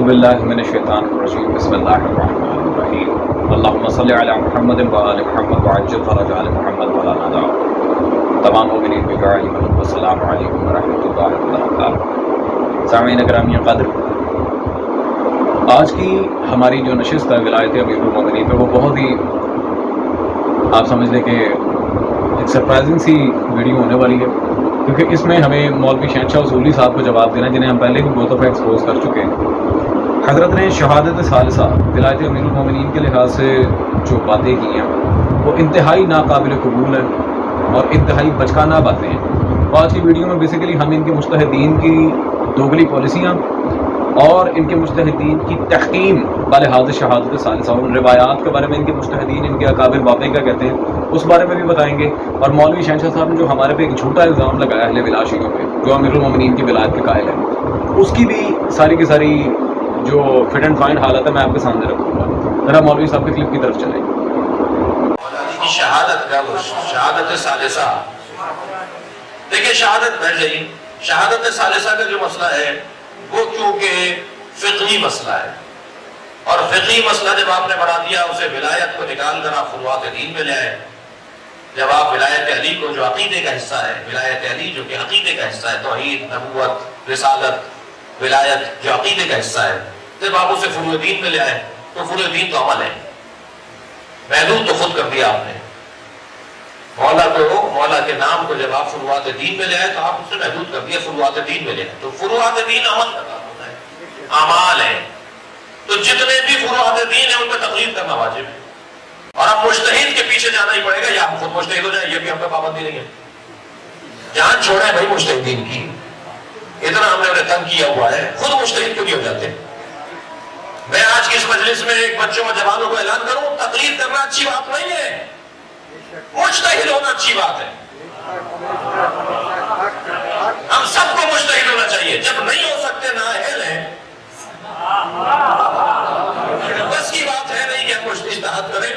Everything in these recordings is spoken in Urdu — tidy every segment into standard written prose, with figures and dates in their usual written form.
باللہ من الشیطان الرجیم بسم اللہ الرحمن الرحیم اللہم صلی علی محمد وآل محمد وعجل فرج آل محمد ولا ندا تمام مومنین بجائی محمد السلام علیکم ورحمۃ اللہ وبرکاتہ۔ سامعین اکرامی قدر، آج کی ہماری جو نشست ہے ولایت امیر المومنین پہ وہ بہت ہی آپ سمجھ لیں کہ ایک سرپرائزنگ سی ویڈیو ہونے والی ہے، کیونکہ اس میں ہمیں مولوی شہنشاہ اصولی صاحب کو جواب دینا، جنہیں ہم پہلے بھی بہت دفعہ ایکسپوز کر چکے ہیں۔ حضرت نے شہادت ثالثہ ولایت امیر المومنین کے لحاظ سے جو باتیں کی ہیں وہ انتہائی ناقابل قبول ہیں اور انتہائی بچکانہ باتیں ہیں۔ آج کی ویڈیو میں بیسیکلی ہم ان کے مجتہدین کی دوگلی پالیسیاں اور ان کے مجتہدین کی تحکیم بلحاظ شہادت ثالثہ، ان روایات کے بارے میں ان کے مجتہدین، ان کے اکابر بابے کیا کہتے ہیں اس بارے میں بھی بتائیں گے، اور مولوی شہنشاہ صاحب نے جو ہمارے پہ ایک جھوٹا الزام لگایا اہل ولا شیعوں پہ جو امیر المومنین کی ولایت کے قائل ہیں، اس کی بھی ساری کی ساری جو فٹ اینڈ فائن حالت ہے میں آپ کے سامنے رکھوں گا۔ ذرا مولوی صاحب کے کلپ کی طرف چلیں۔ شہادت کا وہ شہادت ثالثہ، دیکھیں شہادت بڑھ گئی، شہادت ثالثہ کا جو مسئلہ ہے وہ چونکہ فقہی مسئلہ ہے، اور فقہی مسئلہ جب آپ نے بڑھا دیا اسے ولایت کو نکال کر آپ فروعات دین میں لے آئے۔ جب آپ ولایت علی کو جو عقیدے کا حصہ ہے، ولایت علی جو کہ عقیدے کا حصہ ہے، توحید، نبوت، رسالت، ولایت جو عقیدے کا حصہ ہے، جب آپ اسے فروع دین میں لے آئے تو فروع دین تو عمل ہے، محدود تو خود کر دیا آپ نے۔ مولا کے نام کو جب آپ فروعات دین میں لے آئے تو آپ اسے محدود کر دیا، فروعات دین میں لے آئے تو فروعات دین عمل کا کام ہوتا ہے، اعمال ہے، تو جتنے بھی فروعات دین ہیں ان پہ تقلید کرنا واجب ہے، اور اب مجتہد کے پیچھے جانا ہی پڑے گا، یا ہم خود مجتہد ہو جائیں، یہ بھی ہم پہ پابندی نہیں ہے۔ جان چھوڑیں بھائی مجتہدین کی، اتنا ہم نے انہیں تنگ کیا ہوا ہے، خود مجتہد کیوں نہیں ہو جاتے؟ میں آج کی اس مجلس میں ایک بچوں جوانوں کو اعلان کروں، تقلید کرنا اچھی بات نہیں ہے، مجتہد ہونا اچھی بات ہے۔ ہم سب کو مجتہد ہونا چاہیے، جب نہیں ہو سکتے نااہل ہیں، بس کی بات ہے نہیں کہ ہم اجتہاد کریں،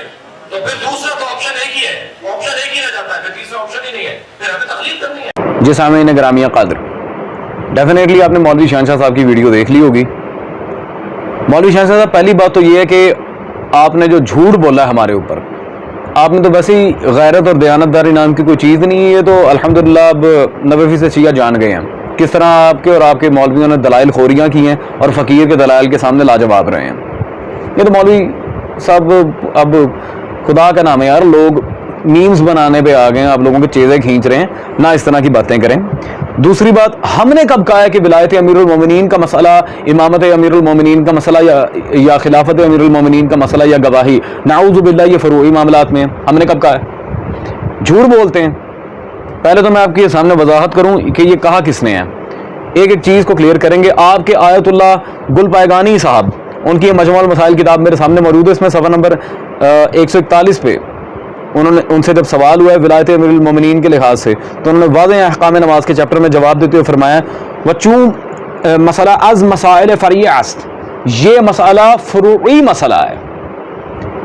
تو پھر دوسرا تو آپشن ایک ہی ہے، آپشن ایک ہی رہ جاتا ہے، پھر تیسرا آپشن ہی نہیں ہے، پھر ہمیں تقلید کرنی ہے۔ جی سامعین گرامی قدر، ڈیفینیٹلی آپ نے مولوی شہنشاہ صاحب کی ویڈیو دیکھ لی ہوگی۔ مولوی شہنشاہ صاحب، پہلی بات تو یہ ہے کہ آپ نے جو جھوٹ بولا ہے ہمارے اوپر، آپ نے تو ویسے ہی غیرت اور دیانتداری نام کی کوئی چیز نہیں ہے، یہ تو الحمدللہ اب 90% شیعہ جان گئے ہیں کس طرح آپ کے اور آپ کے مولویوں نے دلائل خوریاں کی ہیں اور فقیر کے دلائل کے سامنے لاجواب رہے ہیں۔ یہ تو مولوی صاحب اب خدا کا نام ہے یار، لوگ میمز بنانے پہ آ گئے ہیں، آپ لوگوں کے چیزیں کھینچ رہے ہیں، نہ اس طرح کی باتیں کریں۔ دوسری بات، ہم نے کب کہا ہے کہ ولایت امیر المومنین کا مسئلہ، امامت امیر المومنین کا مسئلہ یا خلافت امیر المومنین کا مسئلہ یا گواہی، نعوذ باللہ یہ فروعی معاملات میں ہم نے کب کہا ہے؟ جھوٹ بولتے ہیں۔ پہلے تو میں آپ کے سامنے وضاحت کروں کہ یہ کہا کس نے ہے، ایک ایک چیز کو کلیئر کریں گے۔ آپ کے آیت اللہ گل پائگانی صاحب، ان کی مجموع المسائل کتاب میرے سامنے موجود ہے، اس میں صفحہ نمبر 141 پہ ان سے جب سوال ہوا ہے ولایت امیر المومنین کے لحاظ سے، تو انہوں نے واضح احکام نماز کے چیپٹر میں جواب دیتے ہوئے فرمایا وچوں مسئلہ از مسائل فریع است، یہ مسئلہ فروعی مسئلہ ہے۔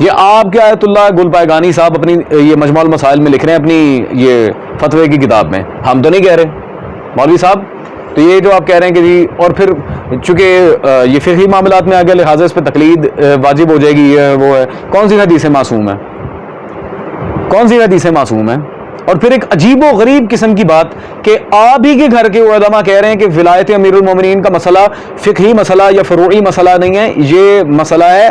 یہ آپ کے آیت اللہ گل پائگانی صاحب اپنی یہ مجموع المسائل میں لکھ رہے ہیں، اپنی یہ فتوے کی کتاب میں، ہم تو نہیں کہہ رہے مولوی صاحب۔ تو یہ جو آپ کہہ رہے ہیں کہ جی، اور پھر چونکہ یہ فقہی معاملات میں آگے لہٰذا اس پہ تقلید واجب ہو جائے گی، یہ وہ ہے، کون سی حدیث معصوم ہے، کون سی حدیث معصوم ہے؟ اور پھر ایک عجیب و غریب قسم کی بات کہ آپ ہی کے گھر کے علماء کہہ رہے ہیں کہ ولایت امیر المومنین کا مسئلہ فقہی مسئلہ یا فروعی مسئلہ نہیں ہے، یہ مسئلہ ہے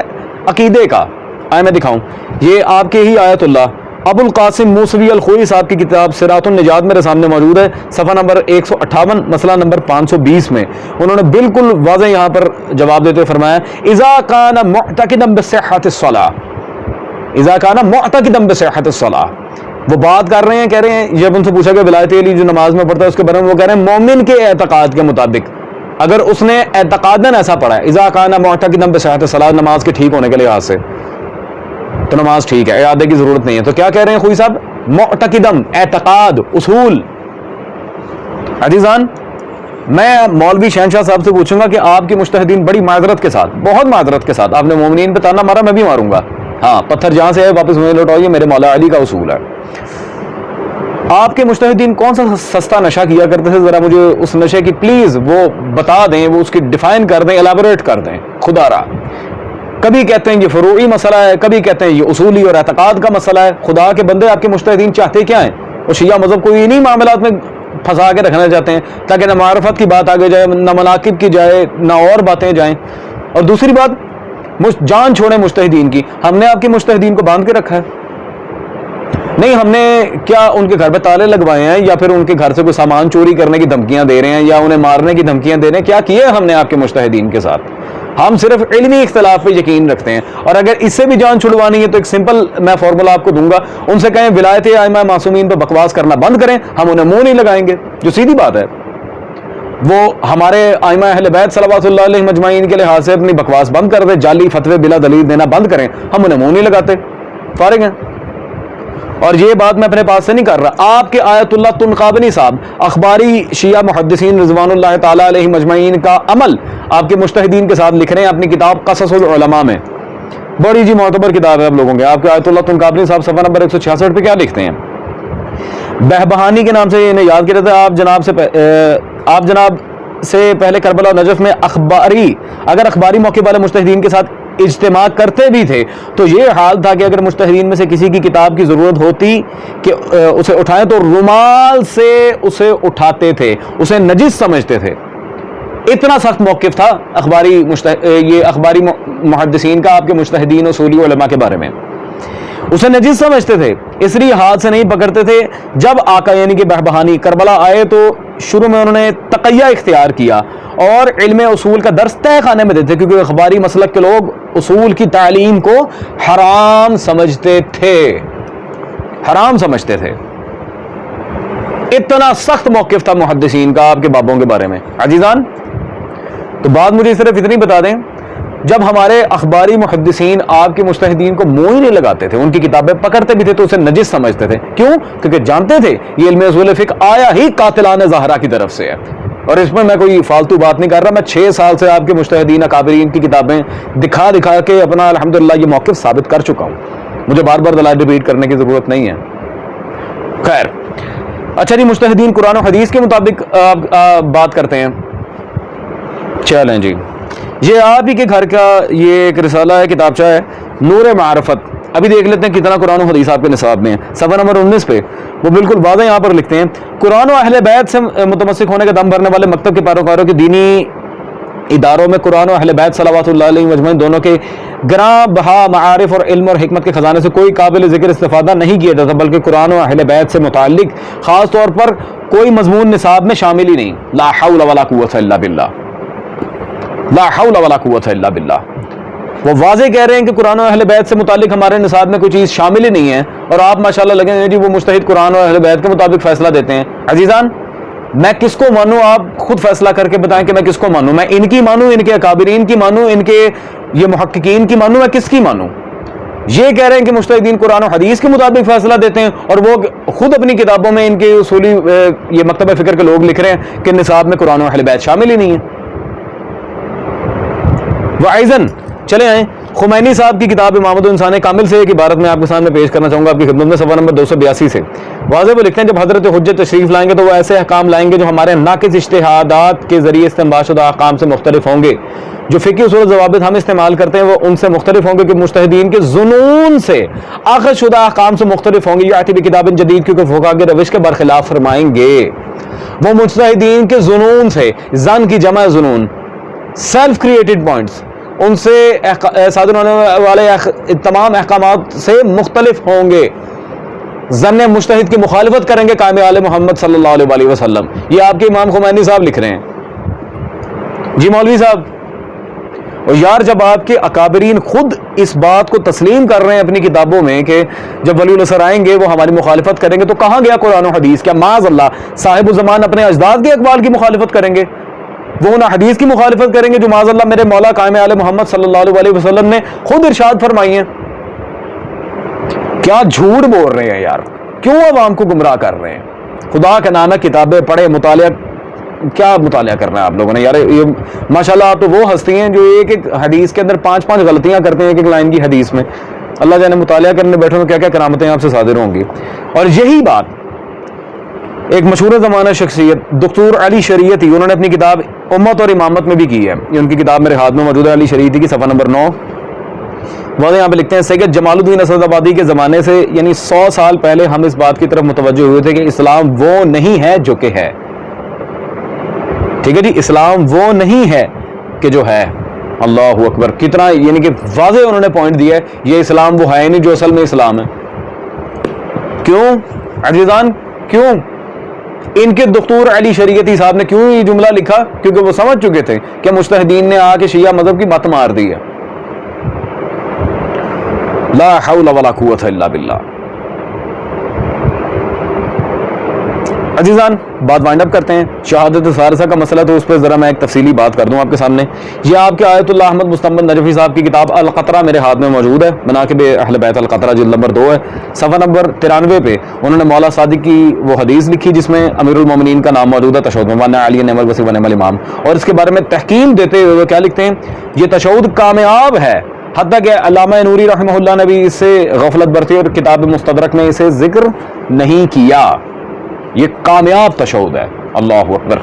عقیدے کا۔ آئے میں دکھاؤں، یہ آپ کے ہی آیت اللہ ابو القاسم موسوی الخوئی صاحب کی کتاب صراط النجات میرے سامنے موجود ہے، صفحہ نمبر 158 مسئلہ نمبر 520 میں انہوں نے بالکل واضح یہاں پر جواب دیتے ہوئے فرمایا اذا کان معتقدا بصحت الصلاۃ، اذا کان معتقدا بصحت الصلاۃ، وہ بات کر رہے ہیں، کہہ رہے ہیں، جب ان سے پوچھا کہ ولایت علی جو نماز میں پڑھتا ہے اس کے بارے میں، وہ کہہ رہے ہیں مومن کے اعتقاد کے مطابق، اگر اس نے اعتقاداً ایسا پڑھا ہے اذا کان معتقدا بصحت الصلاۃ، نماز کے ٹھیک ہونے کے لحاظ سے، تو نماز ٹھیک ہے، اعادے کی ضرورت نہیں ہے۔ تو کیا کہہ رہے ہیں خوئی صاحب؟ معتقدم، اعتقاد، اصول۔ عزیزان، میں مولوی شہنشاہ صاحب سے پوچھوں گا کہ آپ کے مجتہدین بڑی معذرت کے ساتھ، بہت معذرت کے ساتھ، آپ نے مومنین پہ تانا مارا، میں بھی ماروں گا، ہاں، پتھر جہاں سے ہے واپس وہیں لوٹاؤ، یہ میرے مولا علی کا اصول ہے۔ آپ کے مجتہدین کون سا سستا نشہ کیا کرتے تھے؟ ذرا مجھے اس نشے کی پلیز وہ بتا دیں، وہ اس کی ڈیفائن کر دیں، ایلیبوریٹ کر دیں خدا را۔ کبھی کہتے ہیں یہ فروعی مسئلہ ہے، کبھی کہتے ہیں یہ اصولی اور اعتقاد کا مسئلہ ہے۔ خدا کے بندے آپ کے مجتہدین چاہتے کیا ہیں؟ وہ شیعہ مذہب کو انہی معاملات میں پھنسا کے رکھنا چاہتے ہیں تاکہ نہ معرفت کی بات آگے جائے، نہ مناقب کی جائے، نہ اور باتیں جائیں۔ اور دوسری بات، جان چھوڑیں مجتہدین کی، ہم نے آپ کے مجتہدین کو باندھ کے رکھا ہے؟ نہیں، ہم نے کیا ان کے گھر پہ تالے لگوائے ہیں، یا پھر ان کے گھر سے کوئی سامان چوری کرنے کی دھمکیاں دے رہے ہیں، یا انہیں مارنے کی دھمکیاں دے رہے ہیں؟ کیا کیا ہے ہم نے آپ کے مجتہدین کے ساتھ؟ ہم صرف علمی اختلاف پہ یقین رکھتے ہیں، اور اگر اس سے بھی جان چھڑوانی ہے تو ایک سمپل میں فارمولہ آپ کو دوں گا، ان سے کہیں ولایت ائمہ معصومین پہ بکواس کرنا بند کریں، ہم انہیں منہ نہیں لگائیں گے، جو سیدھی بات ہے۔ وہ ہمارے ائمہ اہل بیت صلوات اللہ علیہ مجمعین کے لحاظ سے اپنی بکواس بند کر دیں، جعلی فتوے بلا دلیل دینا بند کریں، ہم انہیں منہ نہیں لگاتے، فارغ ہیں۔ اور یہ بات میں اپنے پاس سے نہیں کر رہا، آپ کے آیت اللہ تنقابنی صاحب اخباری شیعہ محدثین رضوان اللہ تعالی علیہ مجمعین کا عمل آپ کے مجتہدین کے ساتھ لکھ رہے ہیں اپنی کتاب قصص العلماء میں، بڑی جی معتبر کتاب ہے آپ لوگوں کے۔ آپ کے آیت اللہ تنقابنی صاحب صفحہ نمبر 166 پہ کیا لکھتے ہیں؟ بہبہانی کے نام سے انہیں یاد کیا جاتا ہے، آپ جناب سے پہلے کربلا و نجف میں اگر اخباری موقع والے مجتہدین کے ساتھ اجتماع کرتے بھی تھے تو یہ حال تھا کہ اگر مجتہدین میں سے کسی کی کتاب کی ضرورت ہوتی کہ اسے اٹھائیں تو رومال سے اسے اٹھاتے تھے، اسے نجس سمجھتے تھے۔ اتنا سخت موقف تھا یہ اخباری محدثین کا آپ کے مجتہدین اصولی علماء کے بارے میں، اسے نجس سمجھتے تھے، اس لیے ہاتھ سے نہیں پکڑتے تھے۔ جب آقا یعنی کہ بہبہانی کربلا آئے تو شروع میں انہوں نے تقیہ اختیار کیا اور علم اصول کا درس تہہ خانے میں دیتے، کیونکہ اخباری مسلک کے لوگ اصول کی تعلیم کو حرام سمجھتے تھے، حرام سمجھتے تھے۔ اتنا سخت موقف تھا محدثین کا آپ کے بابوں کے بارے میں۔ عزیزان، تو بات مجھے صرف اتنی بتا دیں، جب ہمارے اخباری محدثین آپ کے مجتہدین کو منہ ہی نہیں لگاتے تھے، ان کی کتابیں پکڑتے بھی تھے تو اسے نجس سمجھتے تھے، کیوں؟ کیونکہ جانتے تھے یہ علم اصول فقہ آیا ہی قاتلان زہرا کی طرف سے ہے۔ اور اس میں کوئی فالتو بات نہیں کر رہا، میں 6 سال سے آپ کے مجتہدین اکابرین کی کتابیں دکھا کے اپنا الحمدللہ یہ موقف ثابت کر چکا ہوں، مجھے بار بار دلائل ریپیٹ کرنے کی ضرورت نہیں ہے۔ خیر، اچھا جی، مجتہدین قرآن و حدیث کے مطابق بات کرتے ہیں۔ چلیں جی، یہ آپ ہی کے گھر کا یہ ایک رسالہ ہے، کتابچہ ہے، نور معرفت۔ ابھی دیکھ لیتے ہیں کتنا قرآن و حدیث آپ کے نصاب میں ہے۔ صفحہ نمبر 19 پہ وہ بالکل واضح یہاں پر لکھتے ہیں، قرآن و اہل بیت سے متمسک ہونے کا دم بھرنے والے مکتب کے پیروکاروں کی دینی اداروں میں قرآن و اہل بیت صلوات اللہ علیہ مجمعین دونوں کے گراں بہا معارف اور علم اور حکمت کے خزانے سے کوئی قابل ذکر استفادہ نہیں کیا جاتا، بلکہ قرآن و اہل بیت سے متعلق خاص طور پر کوئی مضمون نصاب میں شامل ہی نہیں۔ لا حول ولا قوت الا باللہ، لا حول ولا قوت الا باللہ۔ وہ واضح کہہ رہے ہیں کہ قرآن و اہل بیت سے متعلق ہمارے نصاب میں کوئی چیز شامل ہی نہیں ہے، اور آپ ماشاءاللہ لگے ہیں جی وہ مجتہد قرآن و اہل بیت کے مطابق فیصلہ دیتے ہیں۔ عزیزان، میں کس کو مانوں؟ آپ خود فیصلہ کر کے بتائیں کہ میں کس کو مانوں۔ میں ان کی مانوں، ان کے اکابرین کی مانوں، ان کے یہ محققین کی مانوں، میں کس کی مانوں؟ یہ کہہ رہے ہیں کہ مجتہدین قرآن و حدیث کے مطابق فیصلہ دیتے ہیں، اور وہ خود اپنی کتابوں میں ان کے اصولی یہ مکتب فکر کے لوگ لکھ رہے ہیں کہ نصاب میں قرآن و اہل بیت شامل ہی نہیں ہے۔ وعیزن، چلے آئیں خمینی صاحب کی کتاب امامت الانسان کامل سے ایک عبارت میں آپ کے سامنے پیش کرنا چاہوں گا آپ کی خدمت میں، صفحہ نمبر 282 سے واضح وہ لکھتے ہیں، جب حضرت حجت تشریف لائیں گے تو وہ ایسے احکام لائیں گے جو ہمارے ناقص اجتہادات کے ذریعے استنباط شدہ احکام سے مختلف ہوں گے۔ جو فقہی اصول و ضوابط ہم استعمال کرتے ہیں وہ ان سے مختلف ہوں گے کہ مجتہدین کے ظنون سے اخذ شدہ احکام سے مختلف ہوں گے، یاتی بکتاب جدید، کیونکہ فقہا کے روش کے برخلاف فرمائیں گے۔ وہ مجتہدین کے ظنون سے، ظن کی جمع ظنون، سیلف کریٹڈ پوائنٹس، ان سے صادر ہونے والے تمام احکامات سے مختلف ہوں گے۔ ظن مجتہد کی مخالفت کریں گے قائم آل محمد صلی اللہ علیہ وآلہ وسلم۔ یہ آپ کے امام خمینی صاحب لکھ رہے ہیں جی مولوی صاحب۔ اور یار، جب آپ کے اکابرین خود اس بات کو تسلیم کر رہے ہیں اپنی کتابوں میں کہ جب ولی العصر آئیں گے وہ ہماری مخالفت کریں گے، تو کہاں گیا قرآن و حدیث؟ کیا معاذ اللہ صاحب الزمان اپنے اجداد کے اقوال کی مخالفت کریں گے؟ وہ ان حدیث کی مخالفت کریں گے جو معاذ اللہ میرے مولا قائم آل محمد صلی اللہ علیہ وسلم نے خود ارشاد فرمائی ہیں؟ کیا جھوٹ بول رہے ہیں یار، کیوں عوام کو گمراہ کر رہے ہیں؟ خدا کے نام کتابیں پڑھے، مطالعہ، کیا مطالعہ کرنا ہے آپ لوگوں نے یار؟ یہ ماشاءاللہ آپ تو وہ ہستی ہیں جو ایک ایک حدیث کے اندر 5 غلطیاں کرتے ہیں ایک ایک لائن کی حدیث میں۔ اللہ جانے مطالعہ کرنے بیٹھو تو کیا کیا کرامتیں آپ سے صادر ہوں گی۔ اور یہی بات ایک مشہور زمانہ شخصیت دکتور علی شریعتی، انہوں نے اپنی کتاب امت اور امامت میں بھی کی ہے، یہ ان کی کتاب میرے ہاتھ میں موجود ہے، علی شریعتی کی صفحہ نمبر 9، وہ یہاں پہ لکھتے ہیں سید جمال الدین اسد آبادی کے زمانے سے یعنی 100 سال پہلے ہم اس بات کی طرف متوجہ ہوئے تھے کہ اسلام وہ نہیں ہے جو کہ ہے. ٹھیک ہے جی، اسلام وہ نہیں ہے کہ جو ہے. اللہ اکبر، کتنا یعنی کہ واضح انہوں نے پوائنٹ دیا ہے، یہ اسلام وہ ہے نہیں جو اصل میں اسلام ہے. کیوں عزیزان؟ کیوں ان کے دکتور علی شریعتی صاحب نے کیوں یہ جملہ لکھا؟ کیونکہ وہ سمجھ چکے تھے کہ مجتہدین نے آ کے شیعہ مذہب کی مت مار دی ہے. لا حول ولا قوت الا باللہ. عزیزان بات وائنڈ اپ کرتے ہیں. شہادت ثالثہ کا مسئلہ تو اس پہ ذرا میں ایک تفصیلی بات کر دوں آپ کے سامنے. یہ آپ کے آیت اللہ احمد مستمد نجفی صاحب کی کتاب القطرہ میرے ہاتھ میں موجود ہے، مناقب اہل بیت القطرہ جلد نمبر 2 ہے، صفحہ نمبر 93 پہ انہوں نے مولا صادق کی وہ حدیث لکھی جس میں امیر المومنین کا نام موجود ہے، تشہد میں علی نعم الوصی و نعم الامام، اور اس کے بارے میں تحکیم دیتے ہوئے کیا لکھتے ہیں؟ یہ تشہد کامیاب ہے، حتیٰ کہ علامہ نوری رحمہ اللہ نے بھی اس سے غفلت برتی اور کتاب مستدرک میں اسے ذکر نہیں کیا. یہ کامیاب تشہد ہے. اللہ اکبر.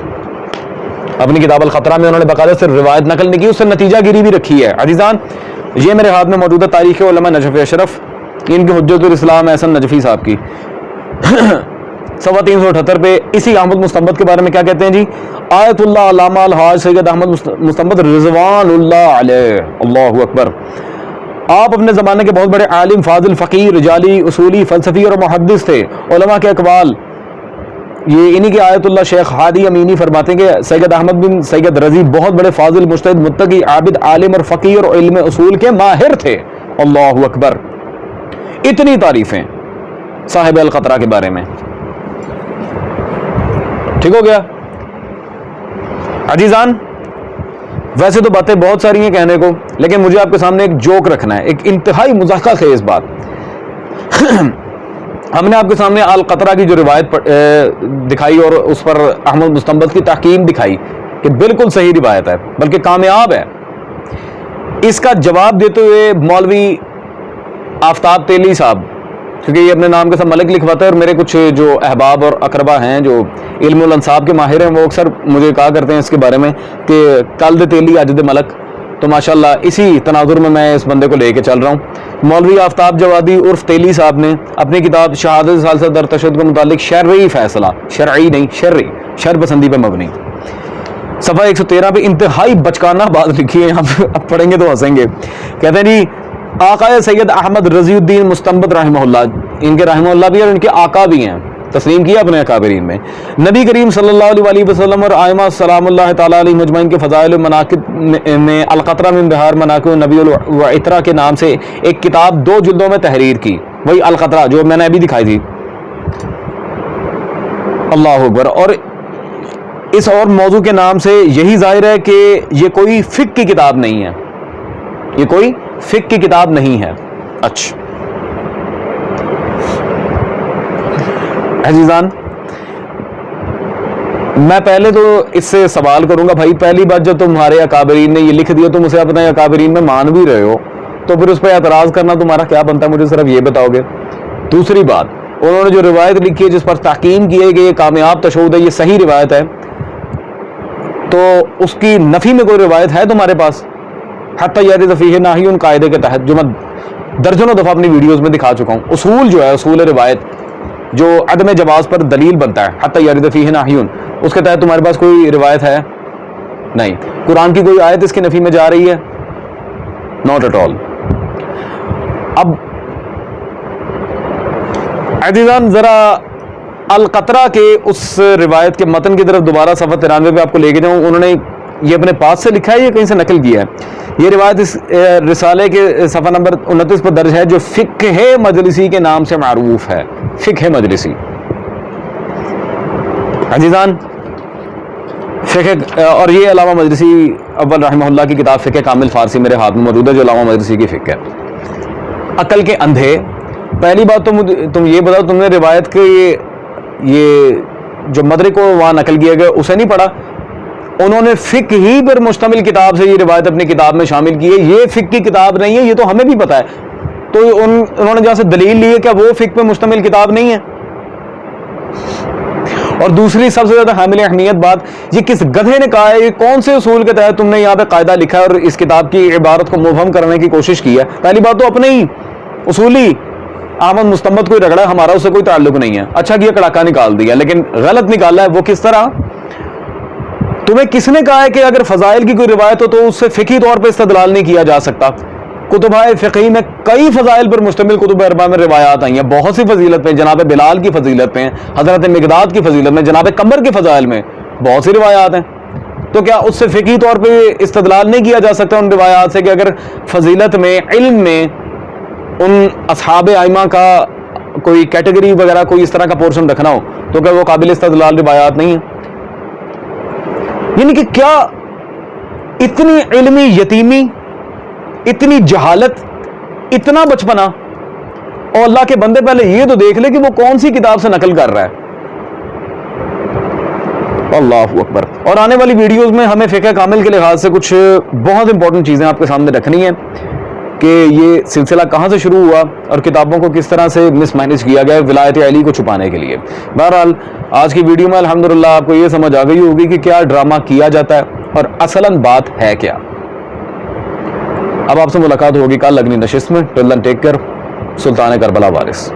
اپنی کتاب الخطرہ میں انہوں نے باقاعدہ صرف روایت نقل نہیں کی، اس سے نتیجہ گیری بھی رکھی ہے. عزیزان یہ میرے ہاتھ میں موجود ہے تاریخ علماء نجف اشرف، ان کی حجت الاسلام احسن نجفی صاحب کی، صفحہ 378 پہ اسی احمد مستنبط کے بارے میں کیا کہتے ہیں جی؟ آیت اللہ علامہ الحاج سید احمد مستنبط رضوان اللہ علیہ. اللہ اکبر. آپ اپنے زمانے کے بہت بڑے عالم، فاضل، فقیر، رجالی، اصولی، فلسفی اور محدث تھے. علماء کے اقوال یہ انہی کے آیت اللہ شیخ ہادی امینی فرماتے ہیں کہ سید احمد بن سید رضی بہت بڑے فاضل، مجتہد، متقی، عابد، عالم اور فقیر اور علم اصول کے ماہر تھے. اللہ اکبر. اتنی تعریفیں صاحب القطرہ کے بارے میں. ٹھیک ہو گیا عزیزان؟ ویسے تو باتیں بہت ساری ہیں کہنے کو، لیکن مجھے آپ کے سامنے ایک جوک رکھنا ہے، ایک انتہائی مضحکہ خیز بات. ہم نے آپ کے سامنے القطرہ کی جو روایت دکھائی اور اس پر احمد مستنبط کی تحکیم دکھائی کہ بالکل صحیح روایت ہے بلکہ کامیاب ہے. اس کا جواب دیتے ہوئے مولوی آفتاب تیلی صاحب، کیونکہ یہ اپنے نام کے ساتھ ملک لکھواتا ہے، اور میرے کچھ جو احباب اور اقربا ہیں جو علم الانصاب کے ماہر ہیں وہ اکثر مجھے کہا کرتے ہیں اس کے بارے میں کہ کل دے تیلی اج دے ملک. تو ماشاءاللہ اسی تناظر میں اس بندے کو لے کے چل رہا ہوں. مولوی آفتاب جوادی عرف تیلی صاحب نے اپنی کتاب شہادت ثالثہ در تشہد کے متعلق شرعی فیصلہ، شرعی نہیں شرعی، شر پسندی پہ مبنی، صفحہ 113 پہ انتہائی بچکانہ بات لکھی ہے. اب پڑھیں گے تو ہنسیں گے. کہتے ہیں جی آقا سید احمد رضی الدین مستنبط رحمہ اللہ، ان کے رحمہ اللہ بھی اور ان کے آقا بھی ہیں، تسلیم کیا اپنے اکابرین میں. نبی کریم صلی اللہ علیہ وسلم اور آئمہ سلام اللہ تعالیٰ علیہ مجمعین کے فضائل و مناقب میں القطرہ من بہار مناقب نبی العطرہ کے نام سے ایک کتاب 2 جلدوں میں تحریر کی، وہی القطرہ جو میں نے ابھی دکھائی تھی. اللہ اکبر. اور اس اور موضوع کے نام سے یہی ظاہر ہے کہ یہ کوئی فقہ کی کتاب نہیں ہے، یہ کوئی فقہ کی کتاب نہیں ہے. اچھا عزیزان، میں پہلے تو اس سے سوال کروں گا، بھائی پہلی بات جب تمہارے اکابرین نے یہ لکھ دیا تم اسے اپنے اکابرین میں مان بھی رہے ہو تو پھر اس پہ اعتراض کرنا تمہارا کیا بنتا ہے؟ مجھے صرف یہ بتاؤ گے. دوسری بات، انہوں نے جو روایت لکھی ہے جس پر تحکیم کی ہے کہ یہ کامیاب تشہد ہے، یہ صحیح روایت ہے، تو اس کی نفی میں کوئی روایت ہے تمہارے پاس؟ حتی یارد فیہ ناہی قاعدے کے تحت، جو میں درجنوں دفعہ اپنی ویڈیوز میں دکھا چکا ہوں، اصول جو ہے اصول روایت جو عدم جواز پر دلیل بنتا ہے، حتی یارد فیہ ناہی، اس کے تحت تمہارے پاس کوئی روایت ہے؟ نہیں. قرآن کی کوئی آیت اس کی نفی میں جا رہی ہے؟ Not at all. اب عزیزان ذرا القطرہ کے اس روایت کے متن کی طرف دوبارہ صفحہ 93 پہ آپ کو لے کے جاؤں. انہوں نے یہ اپنے پاس سے لکھا ہے، یہ کہیں سے نقل کیا ہے. یہ روایت اس رسالے کے صفحہ نمبر 29 پر درج ہے جو فقہ مجلسی کے نام سے معروف ہے. فقہ مجلسی عزیزان، فقہ، اور یہ علامہ مجلسی اول رحمہ اللہ کی کتاب فقہ کامل فارسی میرے ہاتھ میں موجود ہے جو علامہ مجلسی کی فقہ ہے. عقل کے اندھے. پہلی بات تو تم یہ بتاؤ، تم نے روایت کے یہ جو مدرک کو وہاں نقل کیا گیا اسے نہیں پڑھا؟ انہوں نے فقہ ہی پر مشتمل کتاب سے یہ روایت اپنی کتاب میں شامل کی ہے. یہ فقہ کی کتاب نہیں ہے، یہ تو ہمیں بھی پتہ ہے. تو انہوں نے جہاں سے دلیل لی ہے کیا وہ فقہ پہ مشتمل کتاب نہیں ہے؟ اور دوسری سب سے زیادہ حامل اہمیت بات، یہ کس گدھے نے کہا ہے، یہ کون سے اصول کے تحت تم نے یہاں پہ قاعدہ لکھا ہے اور اس کتاب کی عبارت کو مبہم کرنے کی کوشش کی ہے؟ پہلی بات تو اپنے ہی اصولی احمد مستمد کوئی رگڑا، ہمارا اس سے کوئی تعلق نہیں ہے، اچھا کیا کڑاکا نکال دیا، لیکن غلط نکالا ہے وہ کس طرح؟ تمہیں کس نے کہا ہے کہ اگر فضائل کی کوئی روایت ہو تو اس سے فقہی طور پہ استدلال نہیں کیا جا سکتا؟ کتبۂ فقہی میں کئی فضائل پر مشتمل کتب اربعہ میں روایات آئی ہیں، بہت سی فضیلت پہ، جناب بلال کی فضیلت پہ، حضرت مقداد کی فضیلت میں، جناب قمر کی فضائل میں بہت سی روایات ہیں، تو کیا اس سے فقہی طور پہ استدلال نہیں کیا جا سکتا ان روایات سے کہ اگر فضیلت میں، علم میں ان اصحاب ائمہ کا کوئی کیٹیگری وغیرہ کوئی اس طرح کا پورشن رکھنا ہو تو کیا وہ قابل استدلال روایات نہیں ہیں؟ یعنی کہ کیا اتنی علمی یتیمی، اتنی جہالت، اتنا بچپنا، اور اللہ کے بندے پہلے یہ تو دیکھ لے کہ وہ کون سی کتاب سے نقل کر رہا ہے۔ اللہ اکبر۔ اور آنے والی ویڈیوز میں ہمیں فقہ کامل کے لحاظ سے کچھ بہت امپورٹنٹ چیزیں آپ کے سامنے رکھنی ہیں کہ یہ سلسلہ کہاں سے شروع ہوا اور کتابوں کو کس طرح سے مس مینج کیا گیا ولایت علی کو چھپانے کے لیے۔ بہرحال آج کی ویڈیو میں الحمدللہ آپ کو یہ سمجھ آ گئی ہوگی کہ کیا ڈرامہ کیا جاتا ہے اور اصلاً بات ہے کیا۔ اب آپ سے ملاقات ہوگی کل اگلی نشست میں۔ ٹل دین ٹیک کیئر۔ سلطان کربلا وارث۔